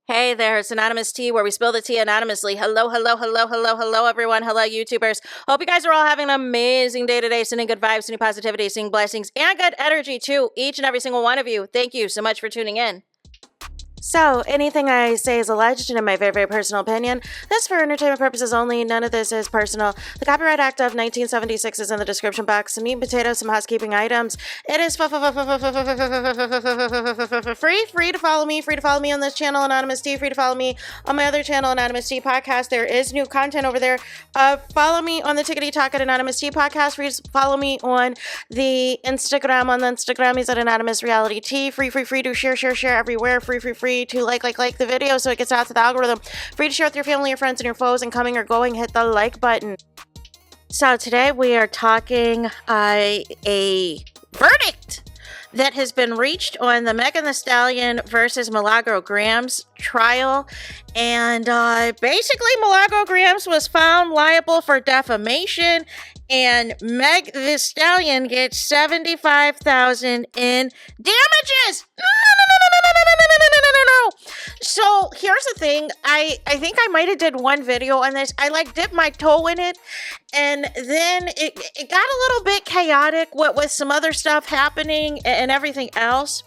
Hey there, it's Anonymous Tea, where we spill the tea anonymously. Hello, everyone. Hello, YouTubers. Hope you guys are all having an amazing day today, sending good vibes, sending positivity, sending blessings, and good energy to each and every single one of you. Thank you so much for tuning in. So, anything I say is alleged and in my very, very personal opinion. This is for entertainment purposes only. None of this is personal. The Copyright Act of 1976 is in the description box. Some meat and potatoes, some housekeeping items. It is free to follow me. Free to follow me on this channel, Anonymous Tea. Free to follow me on my other channel, Anonymous Tea Podcast. There is new content over there. Follow me on the Tickety Talk at Anonymous Tea Podcast. Free to follow me on the Instagram. On the Instagram is at Anonymous Reality Tea. Free to share everywhere. Free to like the video so it gets out to the algorithm. Free to share with your family, your friends, and your foes, and coming or going, hit the like button. So today we are talking a verdict that has been reached on the Megan Thee Stallion versus Milagro Grams trial. And basically Milagro Grams was found liable for defamation, and Meg Thee Stallion gets $75,000 in damages. No. So here's the thing. I think I might have did one video on this. I dipped my toe in it, and then it got a little bit chaotic with some other stuff happening and everything else.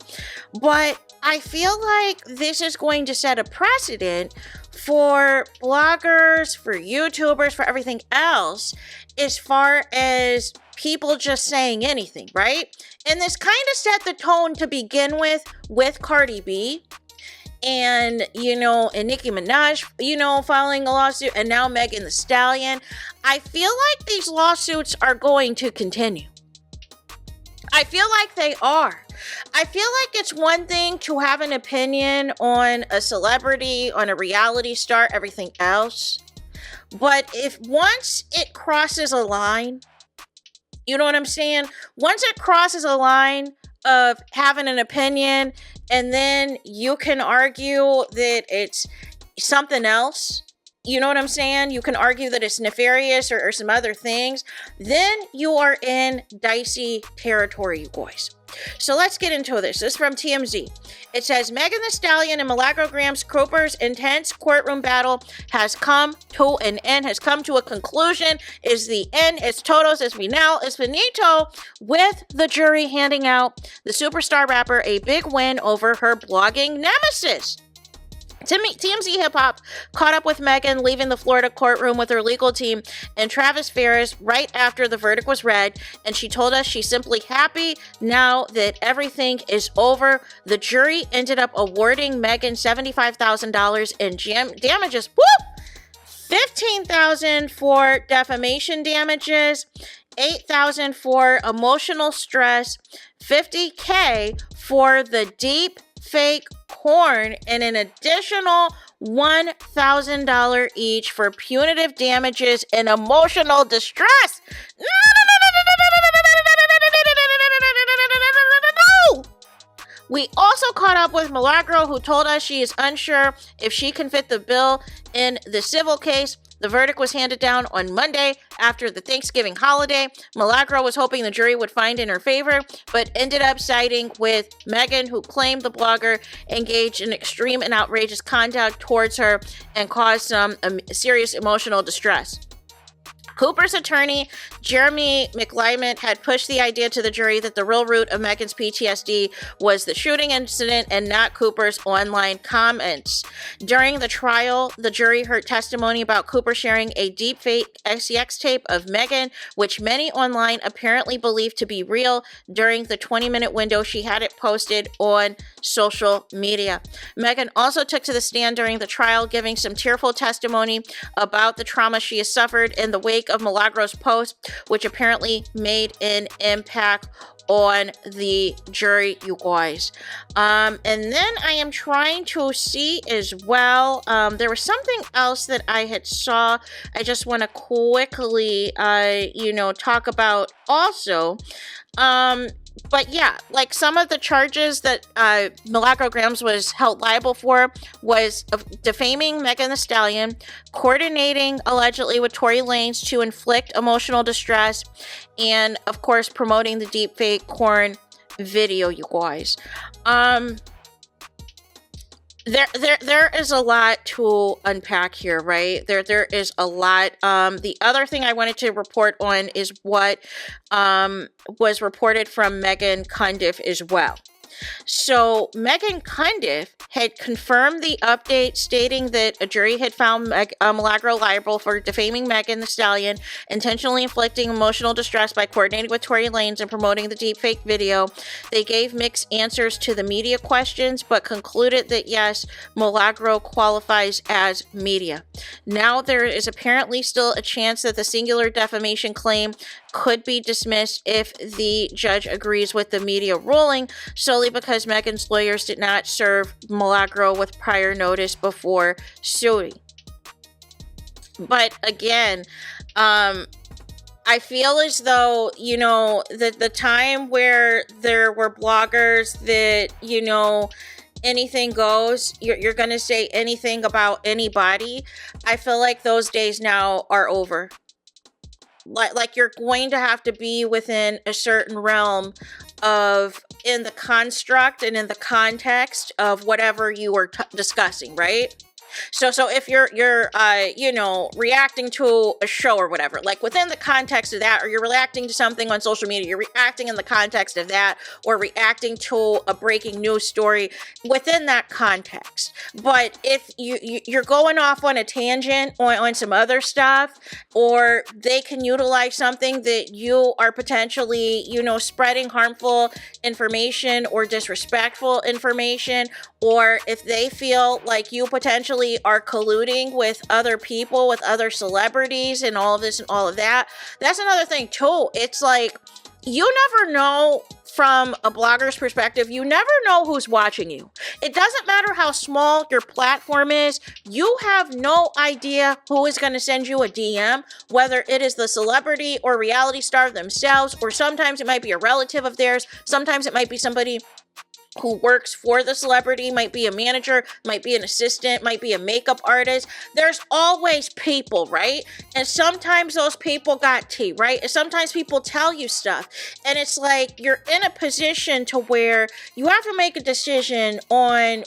But I feel like this is going to set a precedent for bloggers, for YouTubers, for everything else, as far as people just saying anything, right? And this kind of set the tone to begin with Cardi B. And, and Nicki Minaj, filing a lawsuit, and now Megan Thee Stallion. I feel like these lawsuits are going to continue. I feel like they are. I feel like it's one thing to have an opinion on a celebrity, on a reality star, everything else. But if once it crosses a line, you know what I'm saying? Once it crosses a line of having an opinion, and then you can argue that it's something else, you know what I'm saying? You can argue that it's nefarious or some other things, then you are in dicey territory, you guys. So let's get into this. This is from TMZ. It says, Megan Thee Stallion and Milagro Grams Cooper's intense courtroom battle has come to an end, has come to a conclusion. Is the end, it's todos, it's final, it's finito, with the jury handing out the superstar rapper a big win over her blogging nemesis. TMZ Hip Hop caught up with Megan leaving the Florida courtroom with her legal team and Travis Ferris right after the verdict was read, and she told us she's simply happy now that everything is over. The jury ended up awarding Megan $75,000 in damages. Whoop! $15,000 for defamation damages, $8,000 for emotional stress, $50K for the deep fake porn, and an additional $1,000 each for punitive damages and emotional distress. We also caught up with Milagro, who told us she is unsure if she can fit the bill in the civil case. The verdict was handed down on Monday after the Thanksgiving holiday. Milagro was hoping the jury would find in her favor, but ended up siding with Megan, who claimed the blogger engaged in extreme and outrageous conduct towards her and caused some serious emotional distress. Cooper's attorney, Jeremy McLymont, had pushed the idea to the jury that the real root of Megan's PTSD was the shooting incident and not Cooper's online comments. During the trial, the jury heard testimony about Cooper sharing a deepfake SEX tape of Megan, which many online apparently believed to be real. During the 20-minute window, she had it posted on social media. Megan also took to the stand during the trial, giving some tearful testimony about the trauma she has suffered in the wake of Milagro's post, which apparently made an impact on the jury, you guys. And then I am trying to see as well, there was something else that I had saw I just want to quickly talk about also. But yeah, like some of the charges that Milagro Grams was held liable for was defaming Megan Thee Stallion, coordinating allegedly with Tory Lanez to inflict emotional distress, and of course promoting the deepfake porn video, you guys. There is a lot to unpack here, right? There is a lot. The other thing I wanted to report on is what was reported from Megan Cundiff as well. So Megan Cundiff had confirmed the update stating that a jury had found Milagro liable for defaming Megan Thee Stallion, intentionally inflicting emotional distress by coordinating with Tory Lanez and promoting the deepfake video. They gave mixed answers to the media questions, but concluded that yes, Milagro qualifies as media. Now there is apparently still a chance that the singular defamation claim could be dismissed if the judge agrees with the media ruling, solely because Megan's lawyers did not serve Milagro with prior notice before suing. But again, I feel as though, the time where there were bloggers that, anything goes, you're going to say anything about anybody. I feel like those days now are over. Like you're going to have to be within a certain realm of in the construct and in the context of whatever you were discussing, right? So if you're reacting to a show or whatever, like within the context of that, or you're reacting to something on social media, you're reacting in the context of that, or reacting to a breaking news story within that context. But if you're going off on a tangent on some other stuff, or they can utilize something that you are potentially, spreading harmful information or disrespectful information, or if they feel like you potentially are colluding with other people, with other celebrities and all of this and all of that, that's another thing too. It's like, you never know from a blogger's perspective, you never know who's watching you. It doesn't matter how small your platform is. You have no idea who is going to send you a DM, whether it is the celebrity or reality star themselves, or sometimes it might be a relative of theirs. Sometimes it might be somebody who works for the celebrity, might be a manager, might be an assistant, might be a makeup artist. There's always people, right? And sometimes those people got tea, right? And sometimes people tell you stuff. And it's like you're in a position to where you have to make a decision on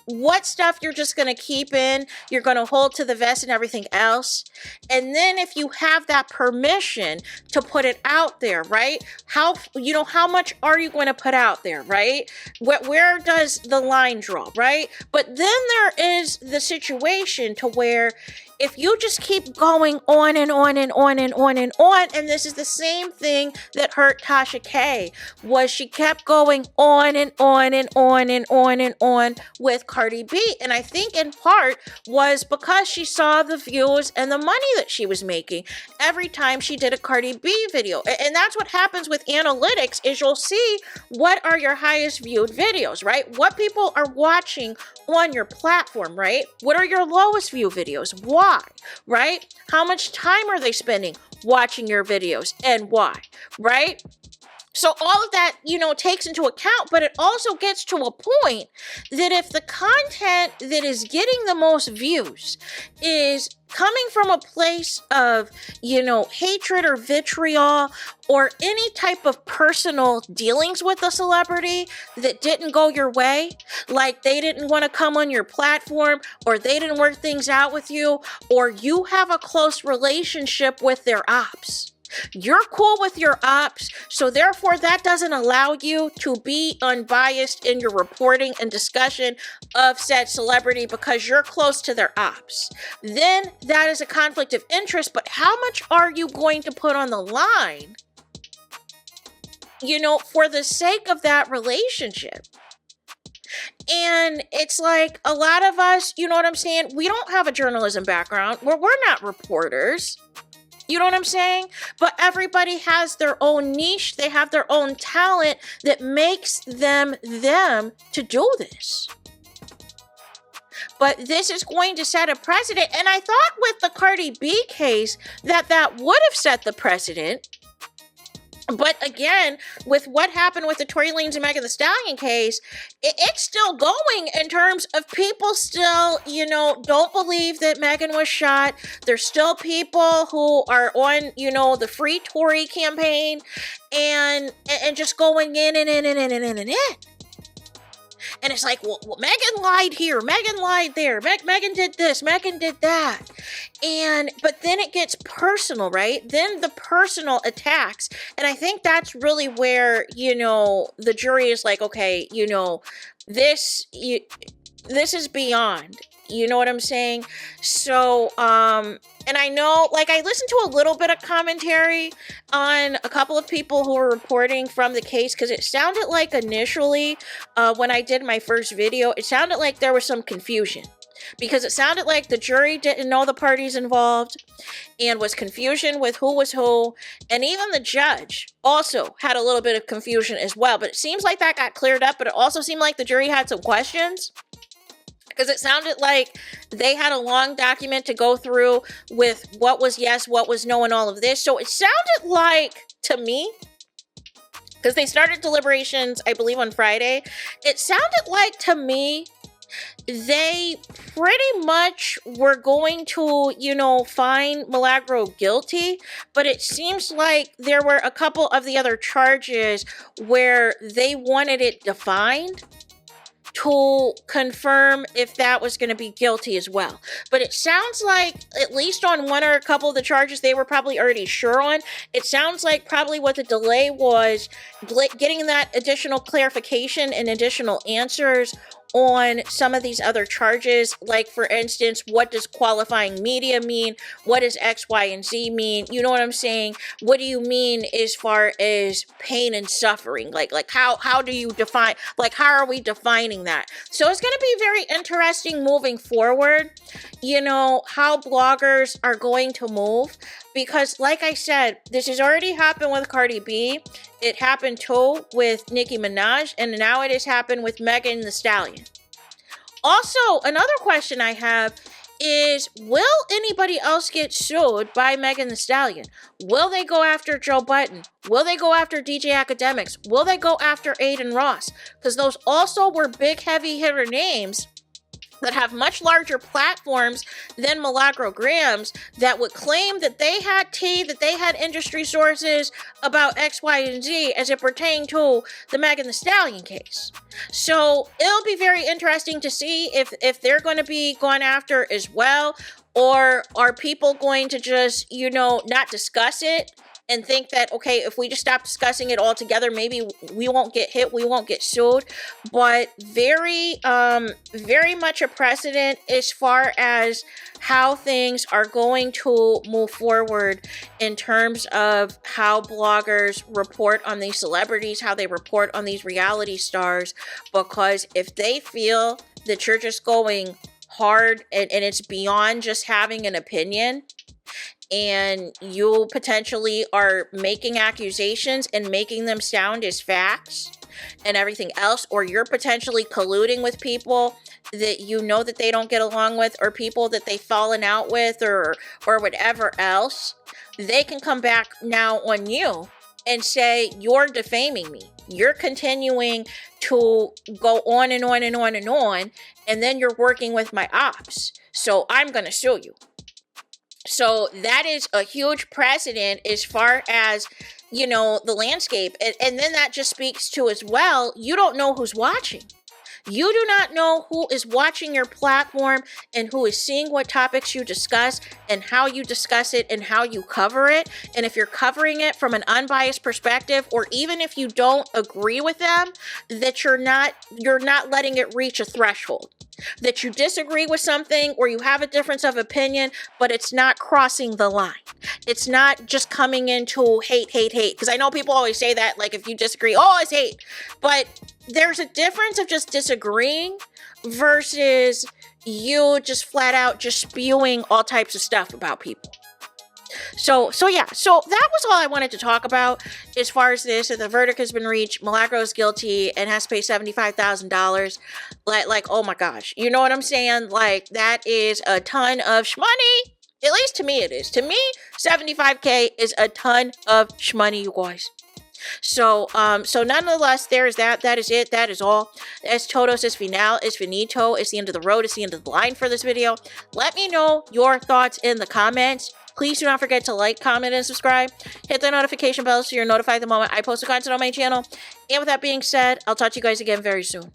what stuff you're just going to keep in, you're going to hold to the vest and everything else. And then if you have that permission to put it out there, right? How much are you going to put out there, right? Where does the line draw, right? But then there is the situation to where if you just keep going on and on and on and on and on, and this is the same thing that hurt Tasha K, was she kept going on and on and on and on and on with Cardi B. And I think in part was because she saw the views and the money that she was making every time she did a Cardi B video. And that's what happens with analytics, is you'll see what are your highest viewed videos, right? What people are watching on your platform, right? What are your lowest view videos? Why, right? How much time are they spending watching your videos and why, right? So all of that, takes into account, but it also gets to a point that if the content that is getting the most views is coming from a place of, hatred or vitriol or any type of personal dealings with a celebrity that didn't go your way, like they didn't want to come on your platform, or they didn't work things out with you, or you have a close relationship with their ops. You're cool with your ops, so therefore that doesn't allow you to be unbiased in your reporting and discussion of said celebrity because you're close to their ops. Then that is a conflict of interest, but how much are you going to put on the line, for the sake of that relationship? And it's like a lot of us, you know what I'm saying? We don't have a journalism background. We're not reporters. You know what I'm saying? But everybody has their own niche. They have their own talent that makes them to do this. But this is going to set a precedent. And I thought with the Cardi B case that would have set the precedent. But again, with what happened with the Tory Lanez and Megan Thee Stallion case, it's still going in terms of people still, don't believe that Megan was shot. There's still people who are on, the Free Tory campaign and just going in and in and in and in and in. And it's like, well, Megan lied here, Megan lied there, Megan did this, Megan did that. But then it gets personal, right? Then the personal attacks. And I think that's really where, the jury is like, okay, this is beyond. You know what I'm saying? So, and I know, like, I listened to a little bit of commentary on a couple of people who were reporting from the case, because it sounded like initially, when I did my first video, it sounded like there was some confusion. Because it sounded like the jury didn't know the parties involved and was confusion with who was who. And even the judge also had a little bit of confusion as well. But it seems like that got cleared up, but it also seemed like the jury had some questions. Because it sounded like they had a long document to go through with what was yes, what was no, and all of this. So it sounded like, to me, because they started deliberations, I believe, on Friday. It sounded like, to me, they pretty much were going to, find Milagro guilty. But it seems like there were a couple of the other charges where they wanted it defined to confirm if that was going to be guilty as well. But it sounds like, at least on one or a couple of the charges, they were probably already sure on. It sounds like probably what the delay was, getting that additional clarification and additional answers on some of these other charges. Like, for instance, what does qualifying media mean? What does X, Y, and Z mean? You know what I'm saying? What do you mean as far as pain and suffering? Like how do you define, how are we defining that? So it's going to be very interesting moving forward, how bloggers are going to move. Because, like I said, this has already happened with Cardi B. It happened too with Nicki Minaj, and now it has happened with Megan Thee Stallion. Also, another question I have is, will anybody else get sued by Megan Thee Stallion? Will they go after Joe Budden? Will they go after DJ Academics? Will they go after Aiden Ross? Because those also were big, heavy hitter names that have much larger platforms than Milagro Grams that would claim that they had tea, that they had industry sources about X, Y, and Z as it pertained to the Megan Thee Stallion case. So it'll be very interesting to see if they're going to be gone after as well, or are people going to just, not discuss it and think that, okay, if we just stop discussing it altogether, maybe we won't get hit, we won't get sued. But very much a precedent as far as how things are going to move forward in terms of how bloggers report on these celebrities, how they report on these reality stars. Because if they feel that you're just going hard and it's beyond just having an opinion, and you potentially are making accusations and making them sound as facts and everything else, or you're potentially colluding with people that that they don't get along with, or people that they've fallen out with, or whatever else, they can come back now on you and say, you're defaming me. You're continuing to go on and on and on and on, and then you're working with my ops. So I'm going to sue you. So that is a huge precedent as far as, the landscape. And then that just speaks to as well, you don't know who's watching. You do not know who is watching your platform and who is seeing what topics you discuss and how you discuss it and how you cover it. And if you're covering it from an unbiased perspective, or even if you don't agree with them, that you're not letting it reach a threshold. That you disagree with something or you have a difference of opinion, but it's not crossing the line. It's not just coming into hate. Because I know people always say that, like, if you disagree, it's hate. But there's a difference of just disagreeing versus you just flat out just spewing all types of stuff about people. So that was all I wanted to talk about as far as this. The verdict has been reached. Milagro is guilty and has to pay $75,000. Like, oh my gosh. You know what I'm saying? Like, that is a ton of shmoney. At least to me it is. To me, $75K is a ton of shmoney, you guys. So nonetheless, there is that. That is it. That is all. Es todos, es final, es finito. It's the end of the road. It's the end of the line for this video. Let me know your thoughts in the comments. Please do not forget to like, comment, and subscribe. Hit the notification bell so you're notified the moment I post content on my channel. And with that being said, I'll talk to you guys again very soon.